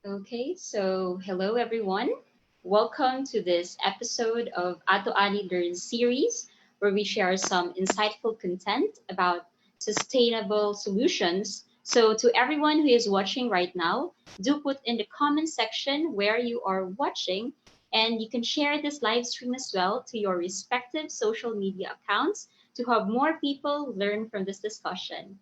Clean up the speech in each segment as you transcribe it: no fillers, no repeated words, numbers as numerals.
Okay, so hello everyone. Welcome to this episode of AtoAni series, where we share some insightful content about sustainable solutions. So, to everyone who is watching right now, do put in the comment section where you are watching, and you can share this live stream as well to your respective social media accounts to have more people learn from this discussion.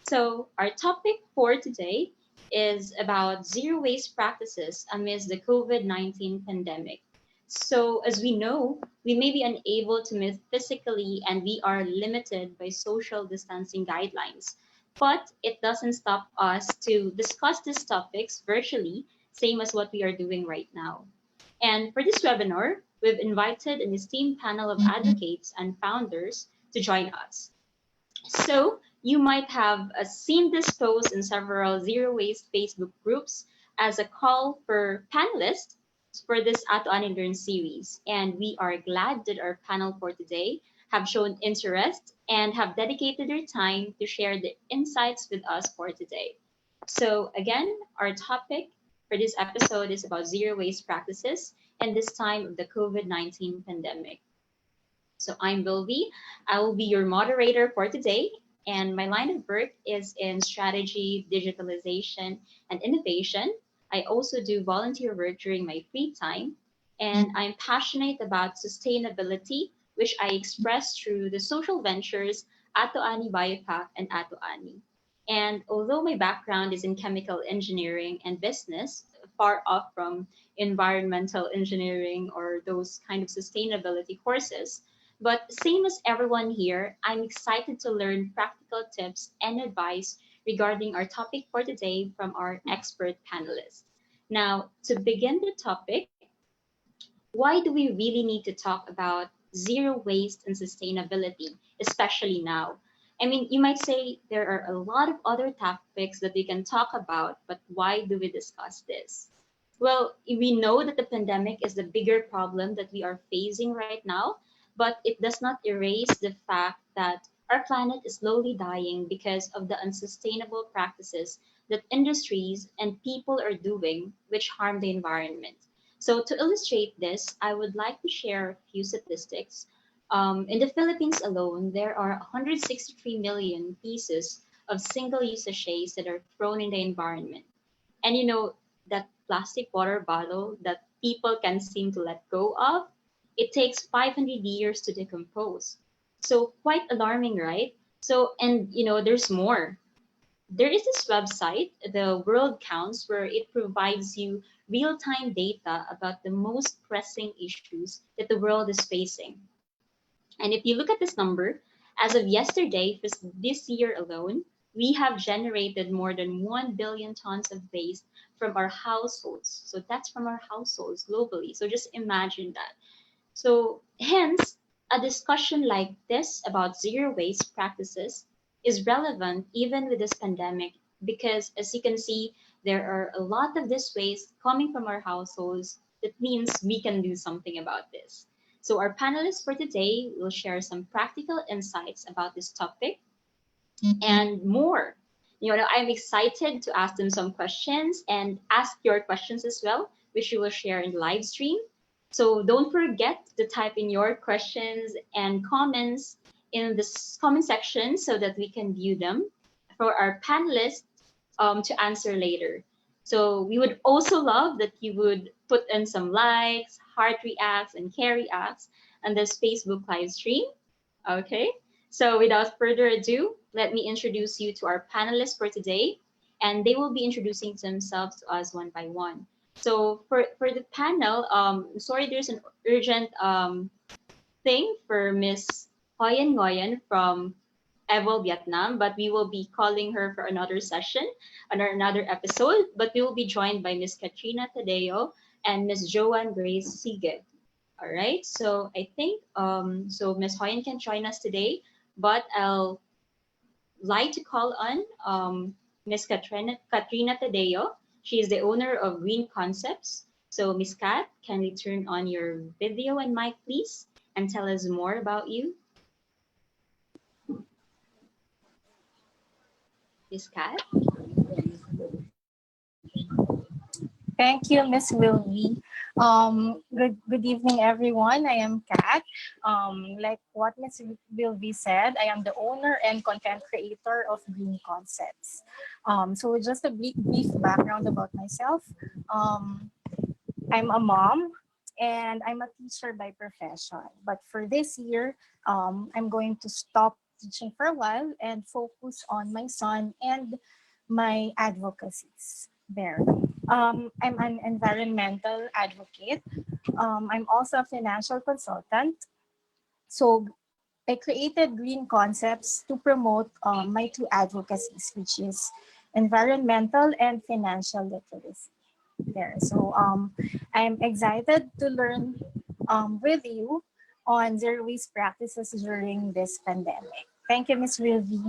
So, our topic for today is about zero waste practices amidst the COVID 19 pandemic. So, as we know, we may be unable to meet physically and we are limited by social distancing guidelines. But it doesn't stop us to discuss these topics virtually, same as what we are doing right now. And for this webinar, we've invited an esteemed panel of advocates and founders to join us. So you might have seen this post in several zero waste Facebook groups as a call for panelists for this AtoAni series. And we are glad that our panel for today have shown interest and have dedicated their time to share the insights with us for today. So again, our topic for this episode is about zero waste practices in this time of the COVID-19 pandemic. So I'm Bilby. I will be your moderator for today. And my line of work is in strategy, digitalization, and innovation. I also do volunteer work during my free time. And I'm passionate about sustainability, which I express through the social ventures AtoAni BioPack and AtoAni. And although my background is in chemical engineering and business, far off from environmental engineering or those kind of sustainability courses, but same as everyone here, I'm excited to learn practical tips and advice regarding our topic for today from our expert panelists. Now, to begin the topic, why do we really need to talk about zero waste and sustainability, especially now? I mean, you might say there are a lot of other topics that we can talk about, but why do we discuss this? Well, we know that the pandemic is the bigger problem that we are facing right now, but it does not erase the fact that our planet is slowly dying because of the unsustainable practices that industries and people are doing, which harm the environment. So, to illustrate this, I would like to share a few statistics. In the Philippines alone, there are 163 million pieces of single use sachets that are thrown in the environment. And that plastic water bottle that people can seem to let go of, it takes 500 years to decompose. So, quite alarming, right? So, and there's more. There is this website, the World Counts, where it provides you real time data about the most pressing issues that the world is facing. And if you look at this number, as of yesterday, for this year alone, we have generated more than 1 billion tons of waste from our households. So that's from our households globally. So just imagine that. So, hence, a discussion like this about zero waste practices is relevant even with this pandemic because, as you can see, there are a lot of this waste coming from our households. That means we can do something about this. So, our panelists for today will share some practical insights about this topic and more. I'm excited to ask them some questions and ask your questions as well, which you will share in the live stream. So don't forget to type in your questions and comments in this comment section so that we can view them for our panelists to answer later. So we would also love that you would put in some likes, heart reacts, and care reacts on this Facebook live stream. Okay, so without further ado, let me introduce you to our panelists for today, and they will be introducing themselves to us one by one. So for the panel, sorry, there's an urgent thing for Miss Hoyen Ngoyen from Evol, Vietnam, but we will be calling her for another session, another episode. But we will be joined by Miss Katrina Tadeo and Miss Joan Grace Segui. All right. So I think so Miss Hoyen can join us today, but I'll like to call on Miss Katrina Tadeo. She is the owner of Green Concepts. So Miss Kat, can you turn on your video and mic, please, and tell us more about you? Miss Kat? Thank you, Miss Wilby. Good evening, everyone. I am Kat. Like what Miss Wilby said, I am the owner and content creator of Green Concepts. So just a brief background about myself. Um, I'm a mom and I'm a teacher by profession. But for this year, I'm going to stop teaching for a while and focus on my son and my advocacies there. I'm an environmental advocate. I'm also a financial consultant. So I created Green Concepts to promote my two advocacies, which is environmental and financial literacy there. So I'm excited to learn with you on zero waste practices during this pandemic. Thank you, Ms. Wilby.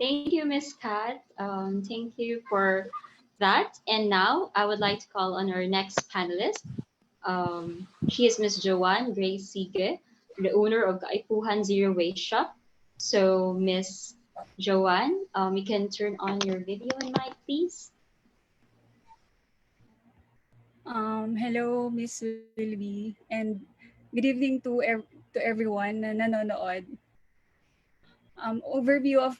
Thank you, Miss Kat. Thank you for that. And now I would like to call on our next panelist. She is Miss Joan Grace Segui, the owner of Kaipuhan Zero Waste Shop. So, Miss Joan, you can turn on your video and mic, please. Hello, Miss Wilby, and good evening to to everyone na nanonood. Overview of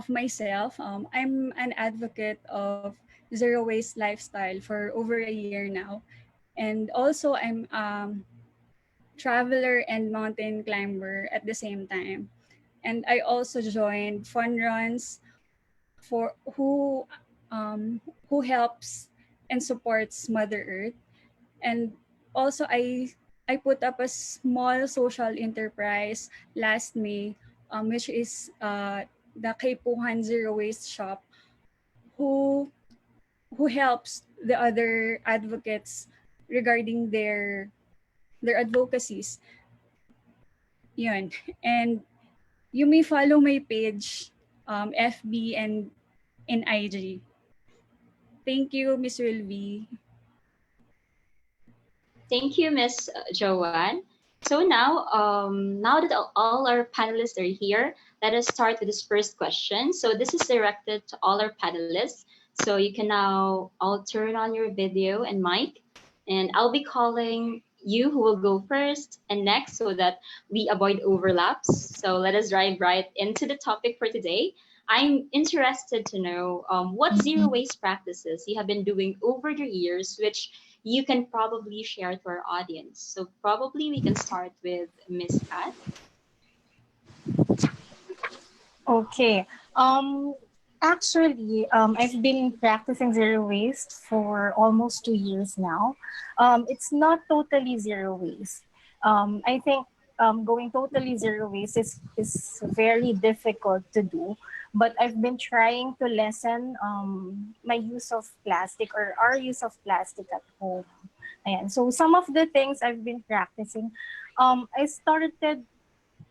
myself. I'm an advocate of zero waste lifestyle for over a year now, and also I'm traveler and mountain climber at the same time. And I also joined fun runs for who helps and supports Mother Earth. And also I put up a small social enterprise last May, which is the Kaipuhan Zero Waste Shop, who who helps the other advocates regarding their advocacies. Yun. And you may follow my page, FB and in IG. Thank you, Miss Wilby. Thank you, Miss Joanne. So now that all our panelists are here, let us start with this first question. So this is directed to all our panelists. So you can now all turn on your video and mic, and I'll be calling you who will go first and next so that we avoid overlaps. So let us dive right into the topic for today. I'm interested to know what zero waste practices you have been doing over the years, which you can probably share to our audience. So probably we can start with Miss Kat. Okay. Um, I've been practicing zero waste for almost 2 years now. It's not totally zero waste. I think going totally zero waste is very difficult to do, but I've been trying to lessen my use of plastic or our use of plastic at home. Ayan. So some of the things I've been practicing, I started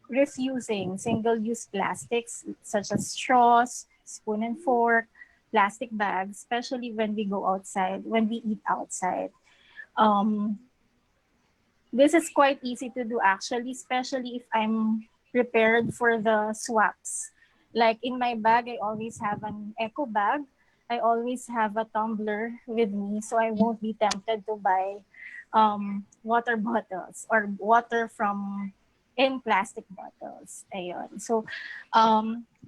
refusing single-use plastics such as straws, spoon and fork, plastic bags, especially when we go outside, when we eat outside. Um, this is quite easy to do actually, especially if I'm prepared for the swaps. Like in my bag, I always have an eco bag. I always have a tumbler with me so I won't be tempted to buy water bottles or water from in plastic bottles. Ayun. So,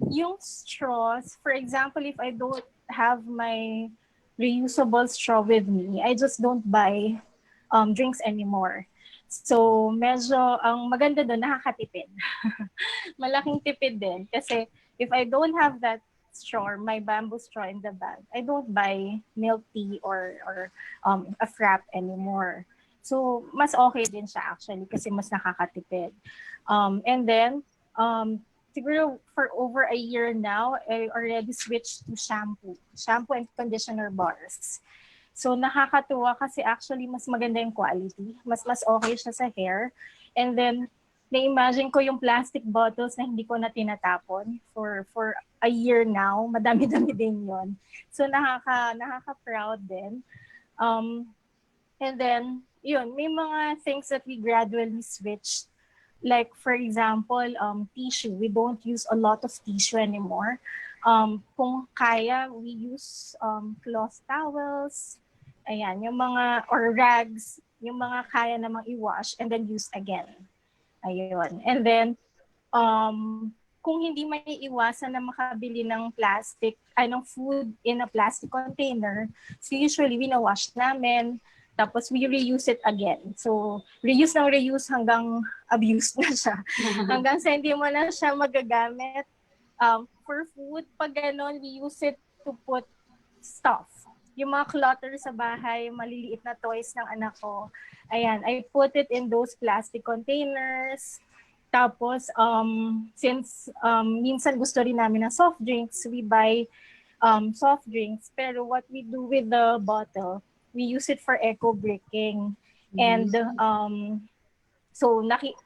yung straws, for example, if I don't have my reusable straw with me, I just don't buy drinks anymore. So, medyo ang maganda doon, nakakatipid. Malaking tipid din. Kasi if I don't have that straw, my bamboo straw in the bag, I don't buy milk tea or a frap anymore. So, mas okay din siya actually kasi mas nakakatipid. And then, siguro for over a year now, I already switched to shampoo and conditioner bars. So nakakatuwa kasi actually mas maganda yung quality. Mas okay siya sa hair. And then na-imagine ko yung plastic bottles na hindi ko na tinatapon for a year now. Madami-dami din yon. So nakaka-proud din. And then yun, may mga things that we gradually switched. Like for example, tissue. We don't use a lot of tissue anymore. Kung kaya, we use cloth towels, ayan, yung mga, or rags, yung mga kaya namang i-wash and then use again. Ayun. And then, kung hindi may iwasan na makabili ng plastic, ng food in a plastic container, so usually wina-wash namin, tapos we reuse it again. So, reuse ng reuse hanggang abuse na siya. Hanggang sa hindi mo na siya magagamit. For food, pag ganon, we use it to put stuff. Yung mga clutter sa bahay, maliliit na toys ng anak ko, ayan, I put it in those plastic containers. Tapos, since minsan gusto rin namin ng soft drinks, we buy soft drinks. Pero what we do with the bottle, we use it for eco-bricking. And so,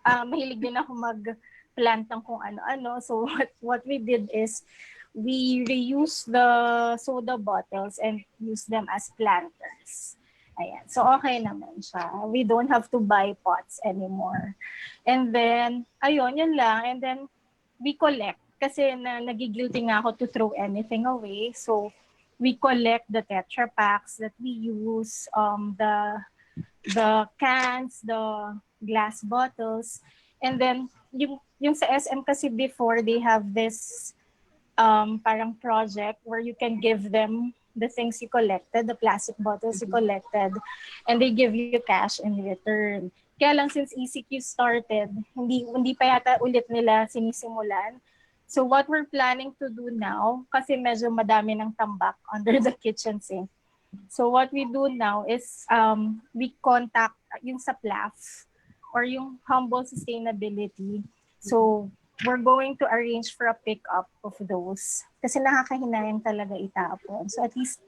mahilig din ako mag-plant ng kung ano-ano. So, what we did is, we reuse the soda bottles and use them as planters. Ayan. So, okay naman siya. We don't have to buy pots anymore. And then, ayun, yun lang. And then, we collect. Kasi nagigilty nga ako to throw anything away. So, we collect the Tetra Packs that we use, the cans, the glass bottles. And then, yung sa SM kasi before, they have this parang project where you can give them the things you collected, the plastic bottles you collected, and they give you cash in return. Kaya lang since ECQ started, hindi pa yata ulit nila sinisimulan. So what we're planning to do now, kasi medyo madami ng tambak under the kitchen sink. So what we do now is we contact yung sa PLAF or yung Humble Sustainability. So we're going to arrange for a pickup of those. Kasi nakakahinayang talaga itapon. So at least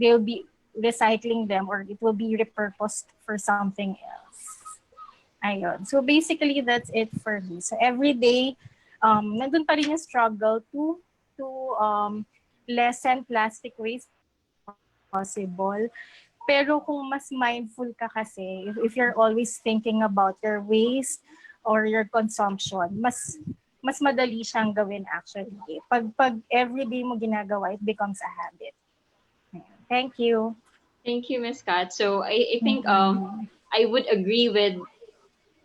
they'll be recycling them or it will be repurposed for something else. Ayun. So basically, that's it for me. So every day, nandun pa rin yung struggle to lessen plastic waste possible. Pero kung mas mindful ka kasi, if you're always thinking about your waste or your consumption, mas madali siyang gawin actually. Pag everyday mo ginagawa, it becomes a habit. Thank you. Thank you, Ms. Kat. So I think I would agree with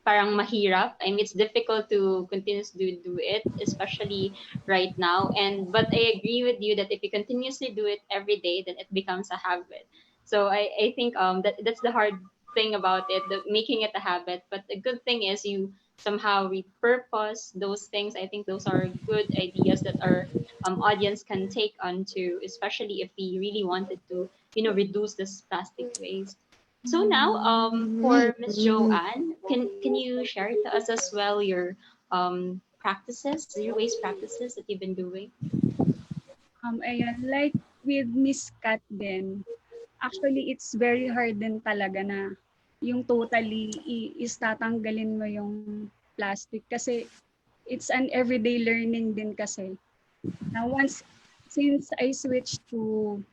parang mahirap. I mean, it's difficult to continuously do it, especially right now. But I agree with you that if you continuously do it every day, then it becomes a habit. So I think that's the hard thing about it, making it a habit. But the good thing is you somehow repurpose those things. I think those are good ideas that our audience can take on to, especially if we really wanted to, reduce this plastic waste. So now, for Miss Joanne, can you share to us as well your practices, zero waste practices that you've been doing? Ayan, like with Miss Kat din, actually it's very hard din talaga na yung totally is tatanggalin mo yung plastic kasi it's an everyday learning din kasi. Now since I switched to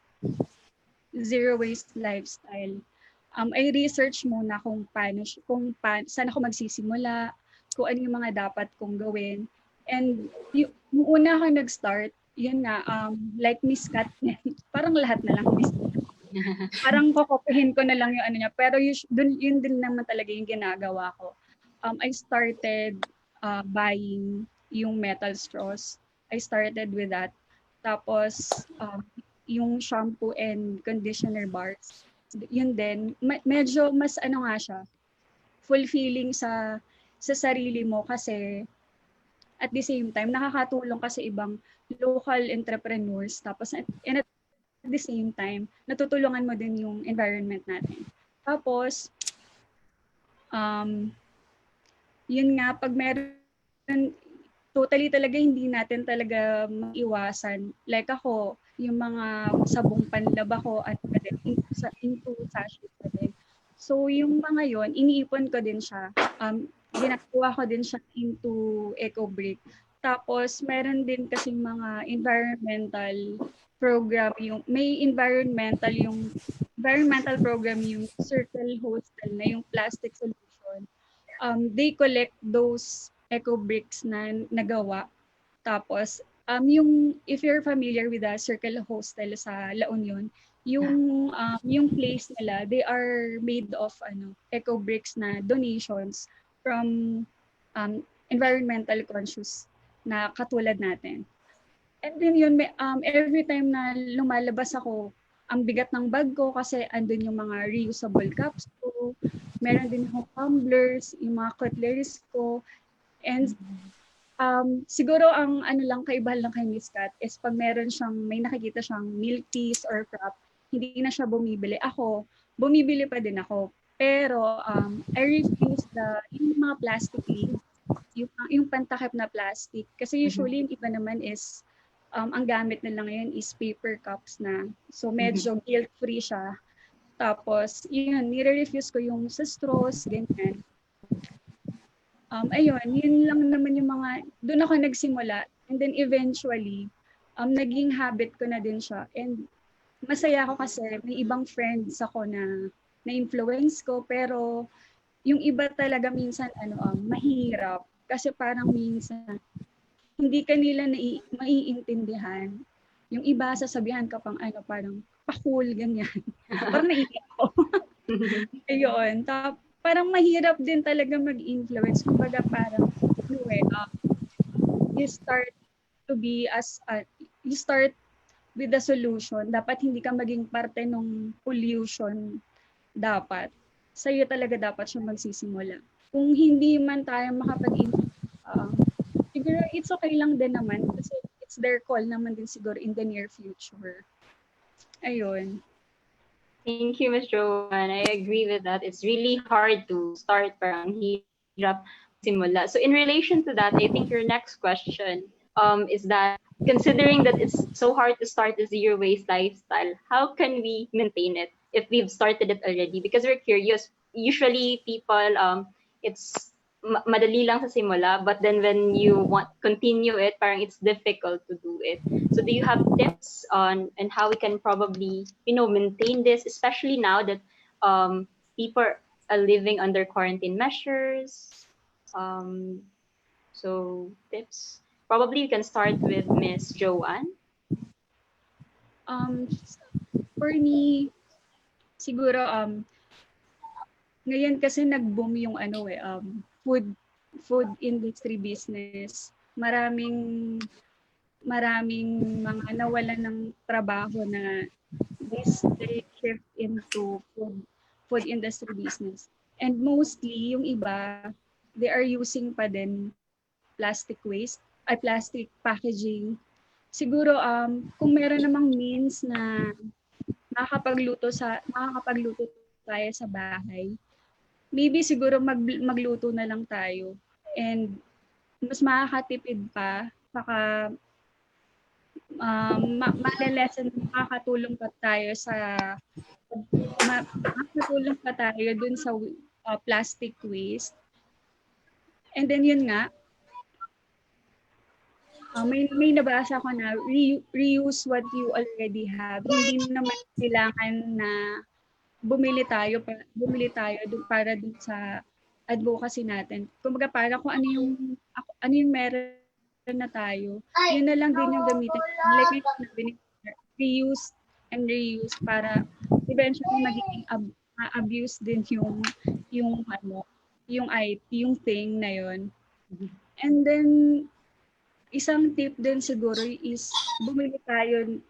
zero waste lifestyle, I research muna kung saan ako magsisimula, kung ano yung mga dapat kong gawin. And yung una ako nag-start, yun nga, like Miss Kat, parang lahat na lang Miss Kat. Parang kokopihin ko na lang yung ano niya. Pero yun din naman talaga yung ginagawa ko. I started buying yung metal straws. I started with that. Tapos, yung shampoo and conditioner bars. Yun din, medyo mas ano nga siya, fulfilling sa sarili mo kasi at the same time, nakakatulong ka sa ibang local entrepreneurs. Tapos, and at the same time, natutulungan mo din yung environment natin. Tapos, yun nga, pag meron, totally talaga hindi natin talaga maiwasan. Like ako, yung mga sabong panlaba ko at into sachet na din. So yung mga yon, iniipon ko din siya. Ginagawa ko din siya into eco brick. Tapos meron din kasi mga environmental program, yung may environmental program yung Circle Hostel na yung plastic solution. They collect those eco bricks na nagawa. Tapos Yung if you're familiar with the Circle Hostel sa La Union, yung place nila, they are made of eco bricks na donations from environmental conscious na katulad natin. And then yun, every time na lumalabas ako, ang bigat ng bag ko kasi andun yung mga reusable cups ko, meron din akong tumblers, yung mga cutleries ko, and siguro ang lang kaibahan lang kay Miss Kat is pag may nakikita siyang milk teas or crop, hindi na siya bumibili. Ako, bumibili pa din ako. Pero I refuse yung mga plastic leaves, yung pantakip na plastic. Kasi usually yung iba naman is ang gamit nila ngayon is paper cups na. So medyo guilt-free siya. Tapos, yun, nire-refuse ko yung sa straws, ganyan. Ayun, yun lang naman yung doon ako nagsimula. And then eventually, naging habit ko na din siya. And masaya ako kasi may ibang friends ako na-influence ko. Pero yung iba talaga minsan, mahirap. Kasi parang minsan, hindi ka nila maiintindihan. Yung iba, sasabihan ka pang parang pa-cool, ganyan. Parang naiiyak ako. Ayun. Parang mahirap din talaga mag-influence. Kumbaga parang, you start you start with the solution. Dapat hindi ka maging parte ng pollution. Dapat. Sa'yo talaga dapat siya magsisimula. Kung hindi man tayo makapag-influence, siguro it's okay lang din naman kasi it's their call naman din siguro in the near future. Ayun. Thank you, Ms. Joanne. I agree with that. It's really hard to start, parang hirap simula. So in relation to that, I think your next question is that considering that it's so hard to start a zero waste lifestyle, how can we maintain it if we've started it already? Because we're curious. Usually people, it's madali lang sa simula, but then when you want continue it, parang it's difficult to do it. So do you have tips on and how we can probably maintain this, especially now that people are living under quarantine measures? So tips. Probably we can start with Miss Joanne. For me, siguro ngayon kasi nag-boom yung food industry business. Maraming mga nawalan ng trabaho na they shift into food industry business. And mostly yung iba, they are using pa din plastic waste, plastic packaging. Siguro kung meron namang means na makakapagluto tayo sa bahay, maybe siguro magluto na lang tayo. And mas makakatipid pa, saka makakatulong pa tayo dun sa plastic waste. And then yun nga, may nabasa ko na reuse what you already have. Hindi naman kailangan na bumili tayo dun para dun sa advocacy natin. Kumbaga para kung ano yung meron na tayo, yun na lang din yung gamitin. Like reuse and reuse para eventually magiging abuse din yung thing na yun. And then isang tip din siguro is bumili tayo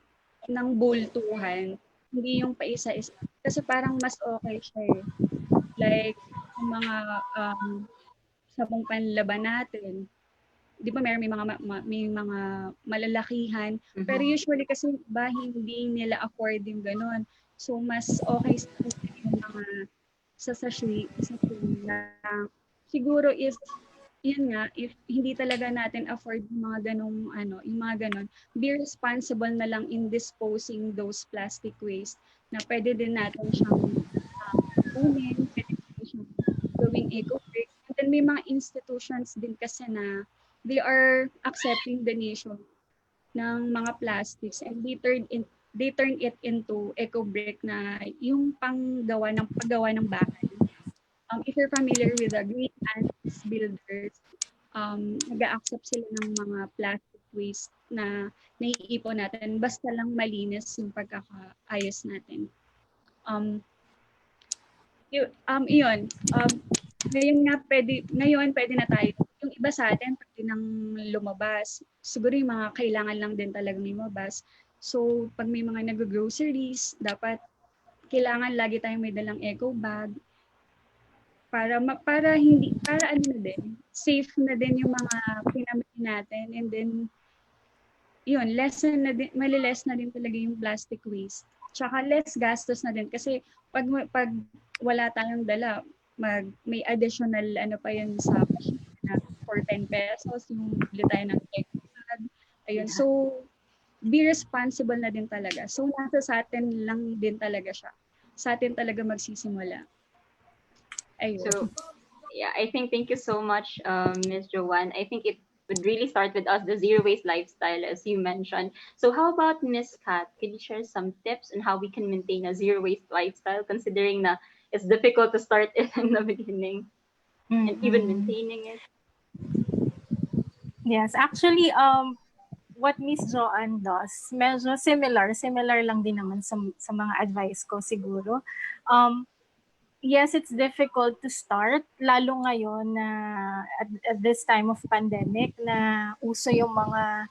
ng bultuhan, hindi yung paisa-isa. Kasi parang mas okay siya eh. Like, yung mga sabong panlaban natin, di ba may mga malalakihan, pero usually kasi hindi nila afford yung ganun. So, mas okay sa yung mga sa sachet lang. Siguro if yun nga, if hindi talaga natin afford yung mga ganun, be responsible na lang in disposing those plastic waste na pwede din natin siyang kunin, pwede natin siyang gawing eco-brick. And then may mga institutions din kasi na they are accepting donation ng mga plastics and they turn it into eco-brick na yung paggawa ng bahay. If you're familiar with the Green Ants Builders, nag-accept sila ng mga plastic waste na naiipon natin basta lang malinis yung pagkakaayos natin. Iyon, ngayon pwede na tayo. Yung iba sa atin, pwede nang lumabas. Siguro yung mga kailangan lang din talagang lumabas. So, pag may mga nag-groceries, dapat kailangan lagi tayong may dalang eco bag para ano na din, safe na din yung mga pinamili natin, and then yun, maliless na din talaga yung plastic waste. Tsaka less gastos na din kasi pag wala tayong dala, may additional ano pa yun sa machine na for 10 pesos yung bili tayo ng eco bag. Ayun. So, be responsible na din talaga. So, nasa sa atin lang din talaga siya. Sa atin talaga magsisimula. Ayun. So, yeah, I think thank you so much, Ms. Joanne. I think it would really start with us, the zero waste lifestyle, as you mentioned. So, how about Miss Kat? Can you share some tips on how we can maintain a zero waste lifestyle, considering that it's difficult to start it in the beginning and even maintaining it? Yes, actually, what Miss Joanne does, medyo similar lang din naman sa mga advice ko siguro. Yes, it's difficult to start, lalo ngayon na at this time of pandemic na uso yung mga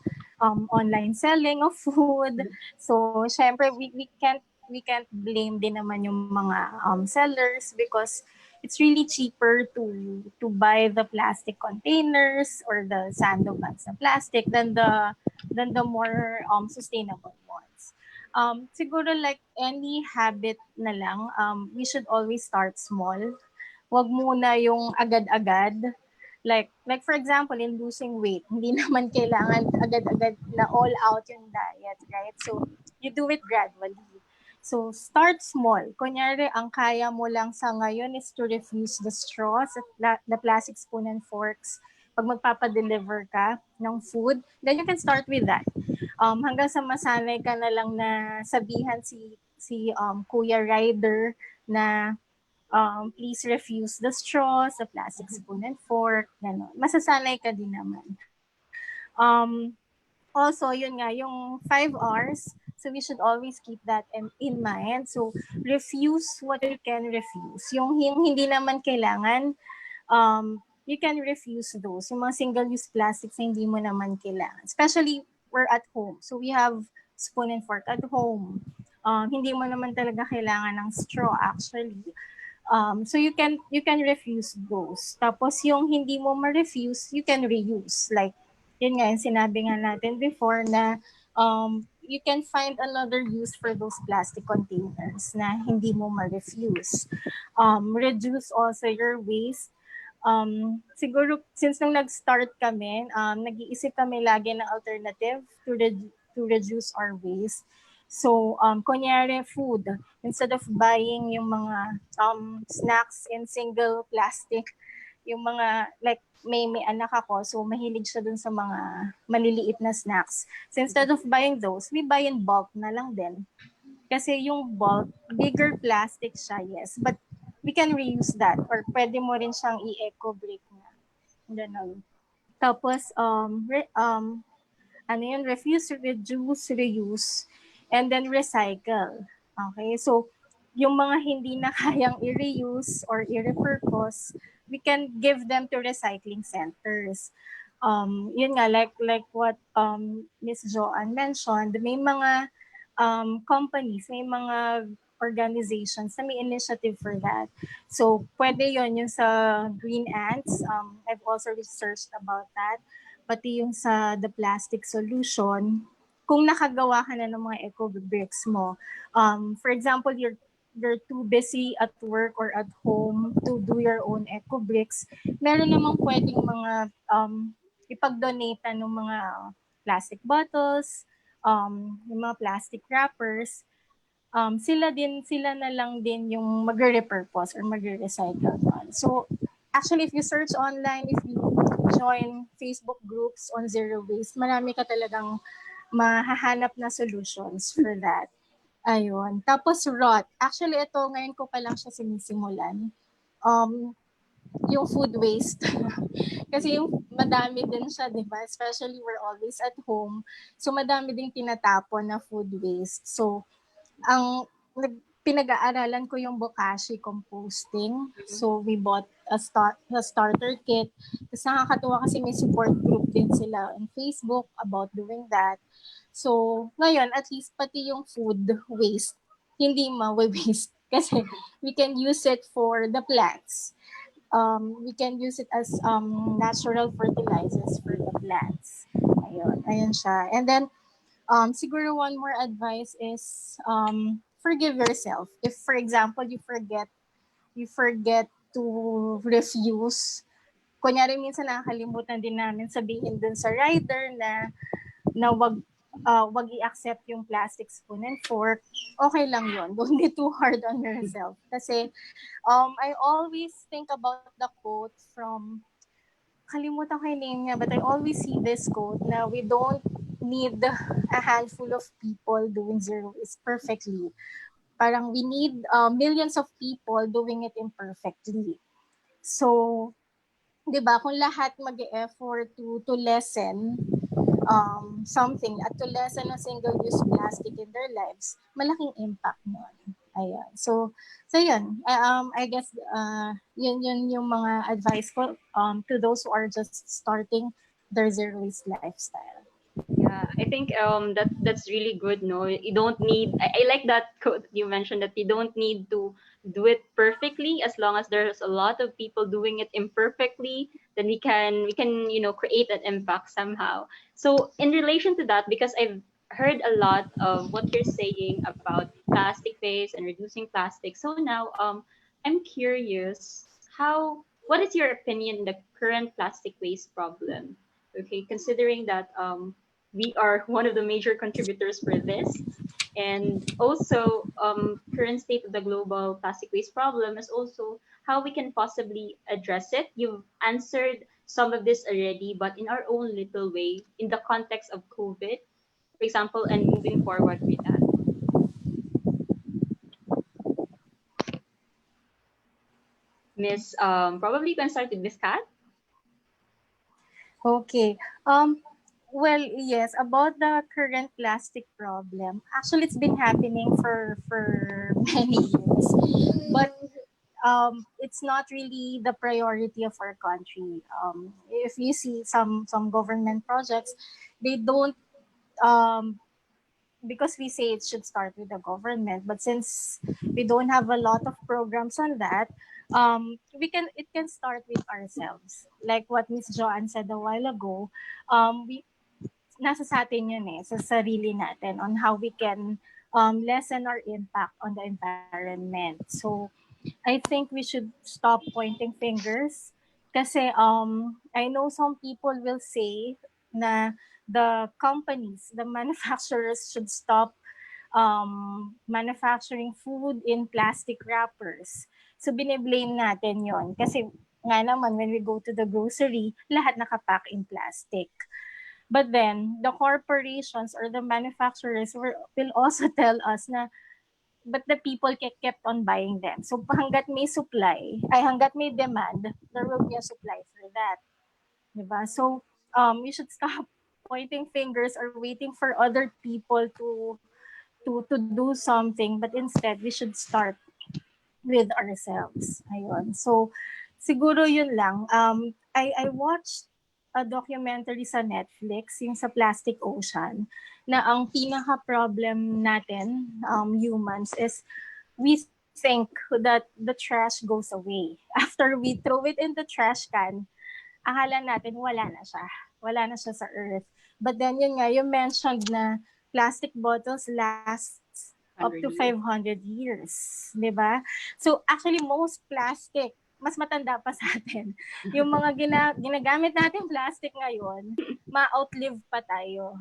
online selling of food. So, syempre, we can't blame din naman yung mga sellers because it's really cheaper to buy the plastic containers or the sandbags na plastic than the more sustainable ones. Siguro like any habit na lang, we should always start small. Wag muna yung agad-agad. Like for example, in losing weight, hindi naman kailangan agad-agad na all out yung diet, right? So, you do it gradually. So, start small. Kunyari, ang kaya mo lang sa ngayon is to refuse the straws, the plastic spoon and forks. Pag magpapadeliver ka ng food, then you can start with that. Hanggang sa masanay ka na lang na sabihan si Kuya Rider na please refuse the straws, the plastic spoon and fork, gano'n. Masasanay ka din naman. Also, yun nga, yung 5 hours, so we should always keep that in mind. So, refuse what you can refuse. Yung hindi naman kailangan, you can refuse those. Yung mga single-use plastics na hindi mo naman kailangan. Especially, we're at home. So, we have spoon and fork at home. Hindi mo naman talaga kailangan ng straw, actually. So, you can refuse those. Tapos, yung hindi mo ma-refuse, you can reuse. Like, yun nga, yung sinabi nga natin before na you can find another use for those plastic containers na hindi mo ma-refuse. Reduce also your waste. Siguro, since nung nag-start kami, nag-iisip kami lagi ng alternative to reduce our waste. So, kunyari food, instead of buying yung mga snacks in single plastic, yung mga, like, may anak ako, so mahilig siya dun sa mga maliliit na snacks. So instead of buying those, we buy in bulk na lang din. Kasi yung bulk, bigger plastic siya, yes. But we can reuse that. Or pwede mo rin siyang i-eco break na. Ganun. Tapos, refuse, reduce, reuse, and then recycle. Okay, so yung mga hindi na kayang i-reuse or i-repurpose, we can give them to recycling centers. Yun nga, like what Ms. Joanne mentioned, may mga companies, may mga organizations na may initiative for that. So, pwede yung sa Green Ants. I've also researched about that. Pati yung sa The Plastic Solution, kung nakagawa ka na ng mga eco bricks mo. For example, you're too busy at work or at home to do your own eco bricks, meron namang pwedeng mga ipag-donate ng mga plastic bottles, yung mga plastic wrappers. Sila na lang din yung magre-repurpose or magre-recycle doon. So, actually, if you search online, if you join Facebook groups on zero waste, marami ka talagang mahahanap na solutions for that. Ayun. Tapos rot. Actually, ito, ngayon ko pa lang siya sinisimulan. yung food waste. Kasi yung madami din siya, di ba? Especially we're always at home. So madami ding tinatapon na food waste. So ang pinag-aaralan ko yung bokashi composting. So we bought a starter kit. Tapos nakakatuwa kasi may support group din sila on Facebook about doing that. So ngayon, at least pati yung food waste, hindi ma-waste. Kasi we can use it for the plants. We can use it as natural fertilizers for the plants. Ayun siya. And then, siguro one more advice is forgive yourself. If, for example, you forget to refuse. Kunyari, minsan nakakalimutan din namin sabihin dun sa rider na wag i-accept yung plastic spoon and fork. Okay lang yun. Don't be too hard on yourself. Kasi I always think about the quote from, kalimutan ko yung name niya, but I always see this quote na we don't need a handful of people doing zero waste perfectly. Parang we need millions of people doing it imperfectly. So, 'di ba, kung lahat mag-e-effort to lessen something at to lessen a single-use plastic in their lives, malaking impact nun. Ayan. So yun. I guess yun yung mga advice ko to those who are just starting their zero waste lifestyle. Yeah, I think that's really good. No, you don't need. I like that quote you mentioned, that you don't need to do it perfectly. As long as there's a lot of people doing it imperfectly, then we can create an impact somehow. So in relation to that, because I've heard a lot of what you're saying about plastic waste and reducing plastic. So now I'm curious, what is your opinion on the current plastic waste problem? Okay, considering that we are one of the major contributors for this. And also, current state of the global plastic waste problem is also how we can possibly address it. You've answered some of this already, but in our own little way, in the context of COVID, for example, and moving forward with that. Miss, probably you can start with Miss Kat. Okay. Well, yes, about the current plastic problem. Actually, it's been happening for many years, but it's not really the priority of our country. If you see some government projects, they don't um, because we say it should start with the government, but since we don't have a lot of programs on that, it can start with ourselves. Like what Miss Joanne said a while ago, we nasa sa atin yun sa sarili natin on how we can lessen our impact on the environment. So I think we should stop pointing fingers kasi I know some people will say na the companies, the manufacturers should stop manufacturing food in plastic wrappers. So bine-blame natin yon kasi nga naman when we go to the grocery, lahat nakapack in plastic. But then the corporations or the manufacturers will also tell us na but the people kept on buying them. So hanggat may supply, hanggat may demand, there will be a supply for that. Diba? So you should stop pointing fingers or waiting for other people to do something, but instead we should start with ourselves. Ayun. So siguro yun lang. I watched a documentary sa Netflix, yung sa Plastic Ocean, na ang pinaka-problem natin, humans, is we think that the trash goes away. After we throw it in the trash can, akala natin wala na siya. Wala na siya sa earth. But then yun nga, you mentioned na plastic bottles lasts up to 500 years. Diba? So actually, most plastic, mas matanda pa sa atin. Yung mga ginagamit natin plastic ngayon, ma-outlive pa tayo.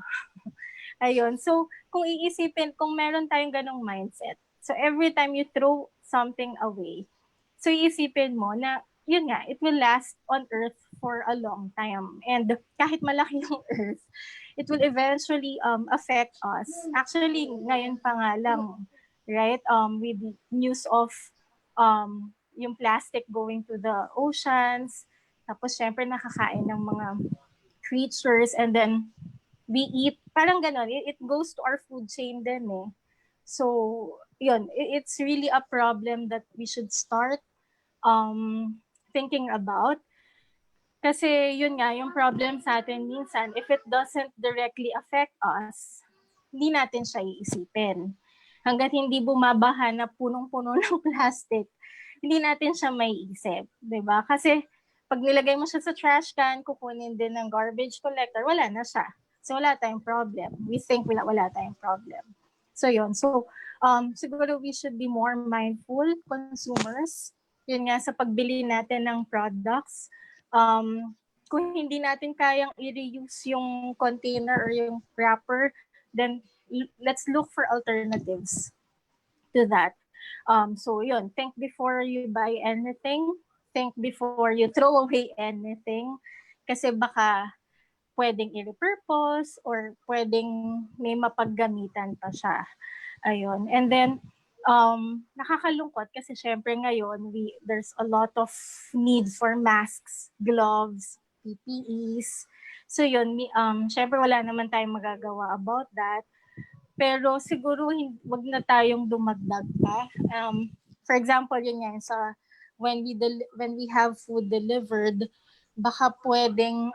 Ayun. So, kung iisipin, kung meron tayong ganong mindset, so every time you throw something away, so iisipin mo na, yun nga, it will last on Earth for a long time. And kahit malaki yung Earth, it will eventually affect us. Actually, ngayon pa nga lang, right? With the news of yung plastic going to the oceans. Tapos syempre nakakain ng mga creatures, and then we eat, parang ganon. It goes to our food chain din eh. So, yun, it's really a problem that we should start thinking about. Kasi yun nga, yung problem sa atin minsan, if it doesn't directly affect us, hindi natin siya iisipin. Hanggat hindi bumabaha na punong-puno ng plastic, hindi natin siya maiisip. Diba? Kasi pag nilagay mo siya sa trash can, kukunin din ng garbage collector, wala na siya. So wala tayong problem. We think wala tayong problem. So yun. So siguro we should be more mindful consumers. Yun nga, sa pagbili natin ng products, kung hindi natin kayang i-reuse yung container or yung wrapper, then let's look for alternatives to that. So yun, think before you buy anything, think before you throw away anything, kasi baka pwedeng i-repurpose or pwedeng may mapaggamitan pa siya. Ayun. And then, nakakalungkot kasi syempre ngayon, there's a lot of need for masks, gloves, PPEs. So yun, syempre wala naman tayong magagawa about that. Pero siguro wag na tayong dumagdag pa. For example, yun yan, when we have food delivered, baka pwedeng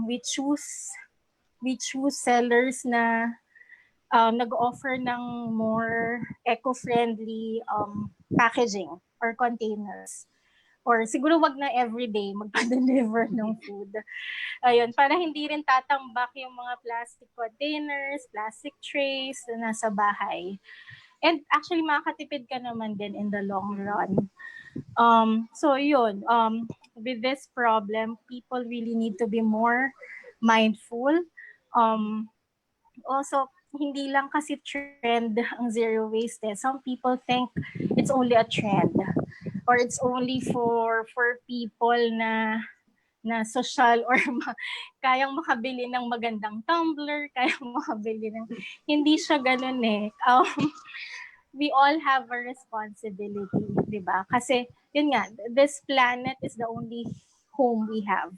we choose sellers na nag-offer ng more eco-friendly packaging or containers. Or siguro wag na everyday magpa-deliver ng food. Ayun, para hindi rin tatambak yung mga plastic containers, plastic trays na nasa bahay. And actually, makakatipid ka naman din in the long run. So yun, with this problem, people really need to be more mindful. Also, hindi lang kasi trend ang zero waste eh. Some people think it's only a trend or it's only for people na social or kayang makabili ng magandang tumbler, kayang makabili ng... Hindi siya ganun eh. We all have a responsibility, di ba? Kasi, yun nga, this planet is the only home we have.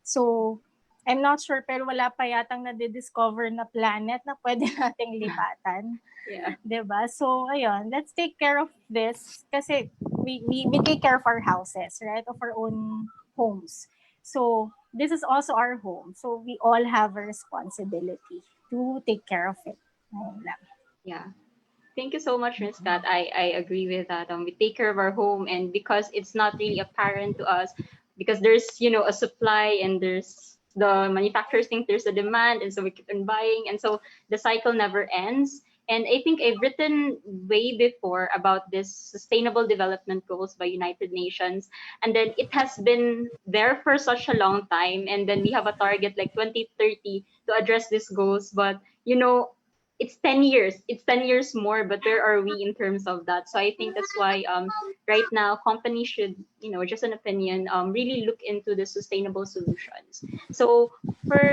So, I'm not sure, pero wala pa yatang na-discover na planet na pwede nating lipatan. Yeah. Diba? So, ayun, let's take care of this kasi we take care of our houses, right? Of our own homes. So, this is also our home. So, we all have a responsibility to take care of it. Ayun lang. Yeah. Thank you so much, Ms. Kat. I agree with that. We take care of our home, and because it's not really apparent to us, because there's a supply and there's the manufacturers think there's a demand, and so we keep on buying, and so the cycle never ends. And I think I've written way before about this Sustainable Development Goals by United Nations, and then it has been there for such a long time, and then we have a target like 2030 to address these goals, but it's 10 years. It's 10 years more, but where are we in terms of that? So I think that's why right now companies should, just an opinion, really look into the sustainable solutions. So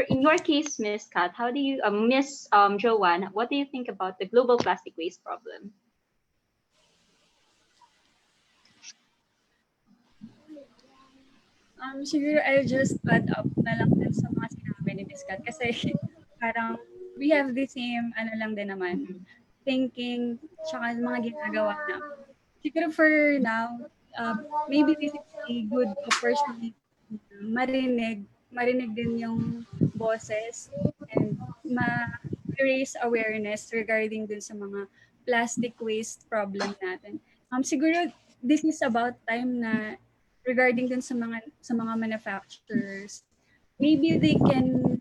in your case, Miss Kat, how do you, Miss Joanne, what do you think about the global plastic waste problem? Siguro I'll just add up na lang din sa mga sinabi ni Miss Kat kasi parang we have the same lang din naman thinking tsaka mga ginagawa na. Siguro for now, maybe this is a good opportunity marinig din yung boses and ma-raise awareness regarding dun sa mga plastic waste problem natin. Siguro this is about time na regarding dun sa mga manufacturers, maybe they can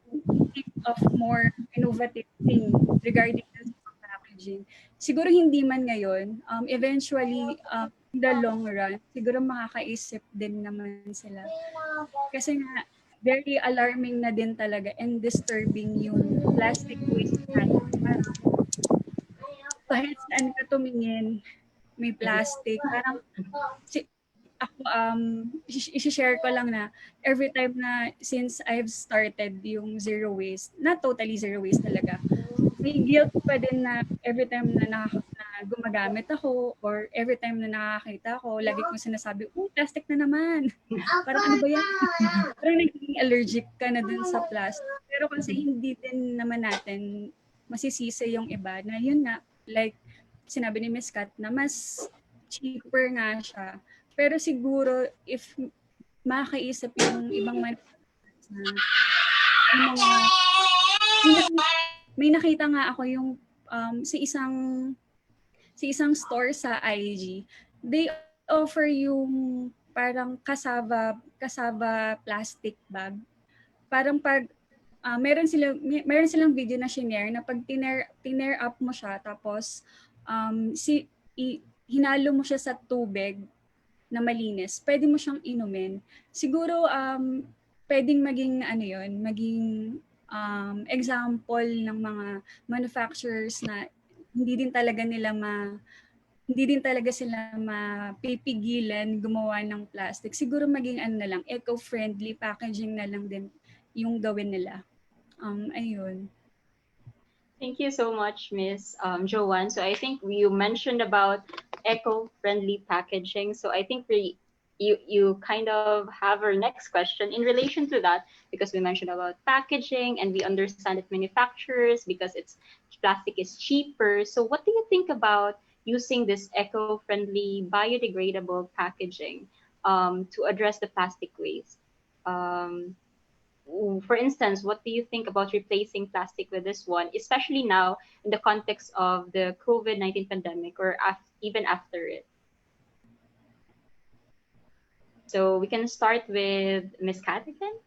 think of more innovative thing regarding dun sa mga packaging. Siguro hindi man ngayon, eventually in the long run, siguro makakaisip din naman sila. Kasi nga very alarming na din talaga and disturbing yung plastic waste natin. Parang kahit saan ka tumingin, may plastic. Parang ako, isi-share ko lang na every time na since I've started yung zero waste, not totally zero waste talaga, may guilt pa din na every time na gumagamit ako or every time na nakakita ko, lagi kong sinasabi, plastic na naman. Parang ano ba yan? Parang naging allergic ka na dun sa plastic. Pero kasi hindi din naman natin masisisi yung iba na yun nga, like sinabi ni Miss Kat na mas cheaper nga siya. Pero siguro if makaisip yung ibang manufacturers na yung mga may nakita nga ako yung sa isang store sa IG, they offer yung parang cassava plastic bag. Parang pag meron silang video na shinare na pag tiner up mo siya tapos hinalo mo siya sa tubig na malinis, pwede mo siyang inumin. Siguro pwedeng maging ano yun, maging example ng mga manufacturers na hindi din talaga sila mapipigilan gumawa ng plastic. Siguro maging ano na lang, eco-friendly packaging na lang din yung gawin nila. Ayun. Thank you so much, Miss Joanne. So I think you mentioned about eco-friendly packaging. So I think you kind of have our next question in relation to that, because we mentioned about packaging and we understand that manufacturers, because it's plastic is cheaper. So what do you think about using this eco-friendly biodegradable packaging to address the plastic waste? For instance, what do you think about replacing plastic with this one, especially now in the context of the COVID-19 pandemic, or even after it? So we can start with Miss Kat again.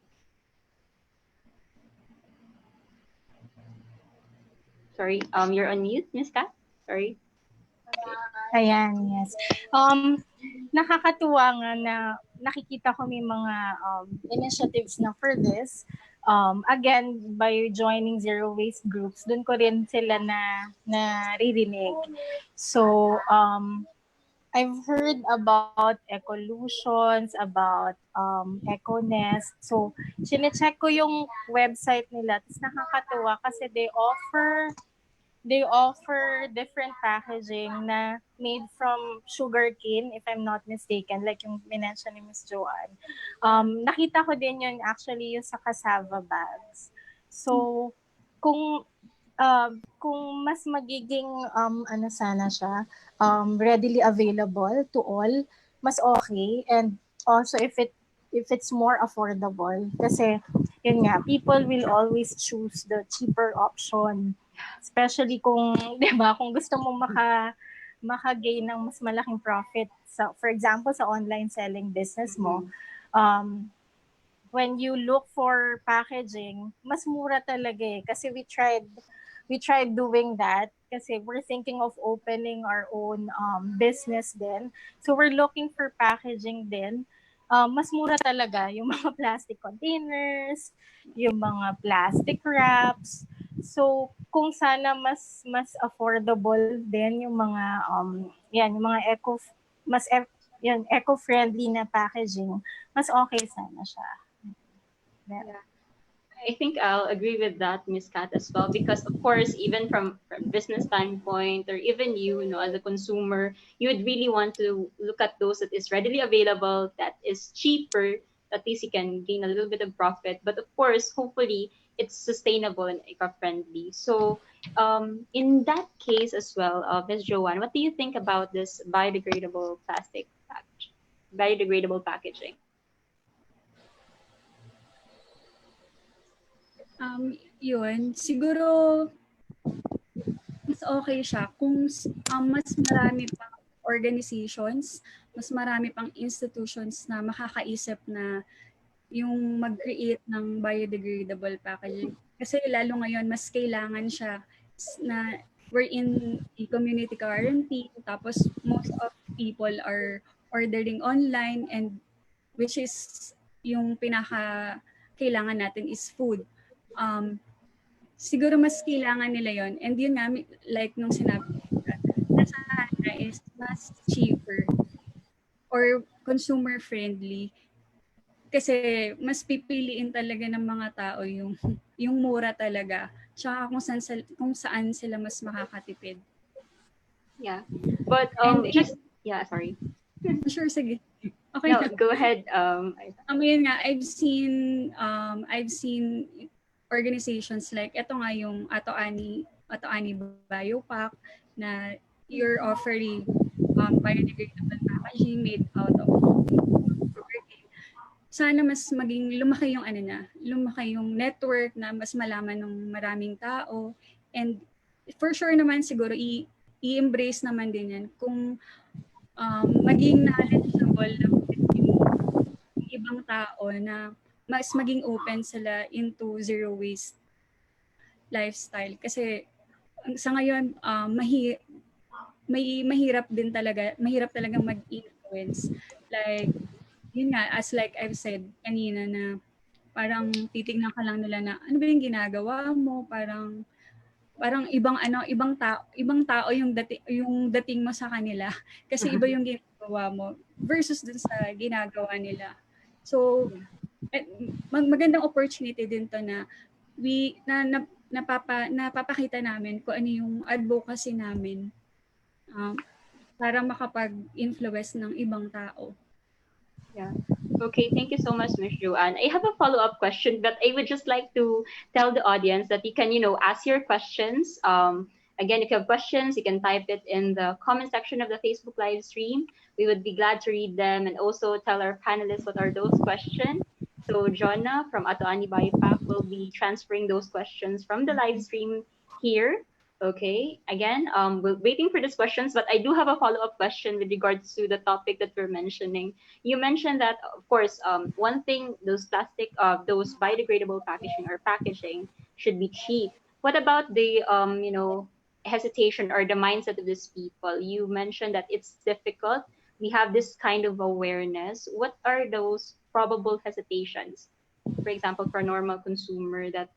Sorry, you're on mute, Miss Kat. Sorry. Ayan, yes. Nakakatuwa nga na nakikita ko may mga initiatives na for this. Again, by joining zero waste groups, dun ko rin sila na naririnig. So, I've heard about Ecolutions, about Econest. So, sinecheck ko yung website nila. Tapos nakakatuwa kasi they offer different packaging na made from sugarcane, if I'm not mistaken, like yung minention ni Miss Joanne. Nakita ko din yun actually yung sa cassava bags. So, kung mas magiging ano sana siya, readily available to all, mas okay. And also if it's more affordable, kasi yun nga, people will always choose the cheaper option, especially kung 'di ba, kung gusto mo maka-gain ng mas malaking profit sa, for example, sa online selling business mo. When you look for packaging, mas mura talaga eh, kasi we tried doing that kasi we're thinking of opening our own business din. So we're looking for packaging din. Mas mura talaga yung mga plastic containers, yung mga plastic wraps. So kung sana mas affordable din yung mga yung mga eco-friendly na packaging, mas okay sana siya. Yeah. I think I'll agree with that, Miss Kat, as well, because of course, even from business standpoint, or even you know, as a consumer, you would really want to look at those that is readily available, that is cheaper, at least you can gain a little bit of profit. But of course, hopefully, it's sustainable and eco-friendly. So, in that case as well, Ms. Joanne, what do you think about this biodegradable packaging? Yun, siguro mas okay siya kung mas marami pang organizations, mas marami pang institutions na makakaisip na yung mag-create ng biodegradable packaging. Kasi lalo ngayon, mas kailangan siya na we're in a community quarantine, tapos most of people are ordering online, and which is yung kailangan natin is food. Siguro mas kailangan nila yon, and yun nga, like nung sinabi na sana is mas cheaper or consumer friendly, kasi mas pipiliin talaga ng mga tao yung mura talaga, tsaka kung saan sila mas makakatipid. Yeah. But And just yeah, sorry. sure, sige. Okay No, na. go ahead. Yun nga, I've seen organizations like ito nga yung AtoAni BioPack na you're offering biodegradable packaging made out of sugarcane. Sana mas maging lumaki yung lumaki yung network na mas malaman ng maraming tao, and for sure naman siguro i-embrace naman din yan kung maging knowledgeable naman din yung ibang tao na mas maging open sila into zero waste lifestyle. Kasi sa ngayon, mahirap talaga mag-influence. Like, yun nga, as like I've said kanina na parang titignan ka lang nila na ano ba yung ginagawa mo, parang ibang tao yung dating mo sa kanila kasi iba yung ginagawa mo versus dun sa ginagawa nila. So magandang opportunity din to na napapakita namin kung ano yung advocacy namin, para makapag-influence ng ibang tao. Yeah. Okay, thank you so much, Ms. Joanne. I have a follow-up question, but I would just like to tell the audience that you can, ask your questions. Again, if you have questions, you can type it in the comment section of the Facebook live stream. We would be glad to read them and also tell our panelists what are those questions. So Jonna from AtoAni BioPack will be transferring those questions from the live stream here. Okay. Again, we're waiting for these questions, but I do have a follow-up question with regards to the topic that we're mentioning. You mentioned that, of course, one thing, those biodegradable packaging should be cheap. What about the, hesitation or the mindset of these people? You mentioned that it's difficult. We have this kind of awareness. What are those probable hesitations? For example, for a normal consumer that